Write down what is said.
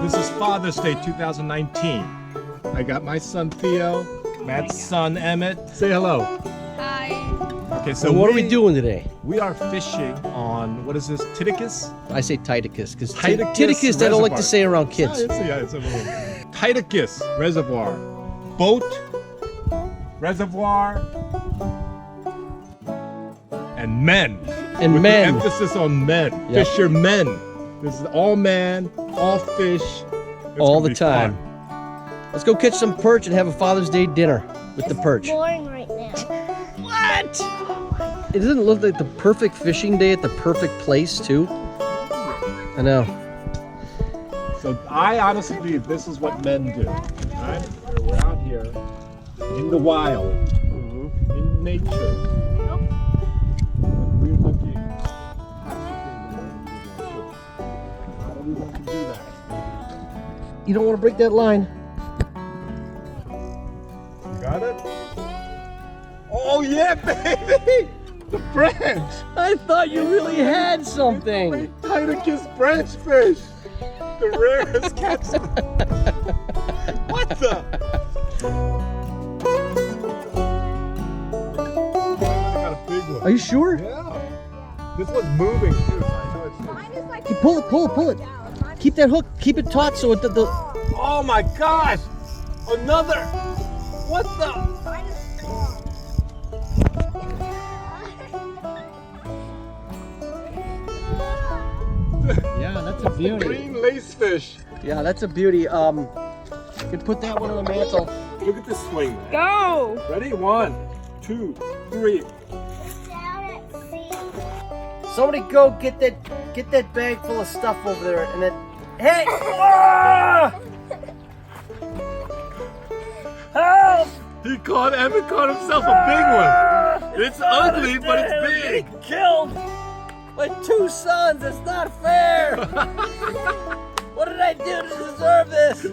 This is Father's Day 2019. I got my son Theo, Matt's son Emmett. Say hello. Hi. Okay, So what are we doing today? We are fishing on, what is this, Titicus? I say Titicus because Titicus Titicus I don't like Reservoir. to say around kids. It's a little... Titicus Reservoir. Boat, reservoir, and men. And With men. the emphasis on men. Yep. Fishermen. This is all man, all fish. It's All gonna the be time. fun. Let's go catch some perch and have a Father's Day dinner with the perch. Boring right now. What? It doesn't look like the perfect fishing day at the perfect place too. I know. So I honestly believe this is what men do. Right? We're out here in the wild, in nature. We're looking. How do we want to do that? You don't want to break that line. You got it? Oh yeah, baby! The branch! I thought you really had something. Titicus branch fish! The rarest catch. What the? I got a big one. Are you sure? Yeah. This one's moving too, so I know it's. Mine is like Pull it. Keep that hook. Keep it taut so it the Oh my gosh! Another! What the? Mine is small. Yeah, that's a beauty. Green lacefish. Yeah, that's a beauty. You can put that one on the mantle. Look at this swing, man. Go! Ready? 1, 2, 3. Down at sea. Somebody go get that bag full of stuff over there and then hey! Ah! Help! Emmett caught himself a big one. It's ugly, but it's big. Killed my 2 sons. It's not fair. What did I do to deserve this?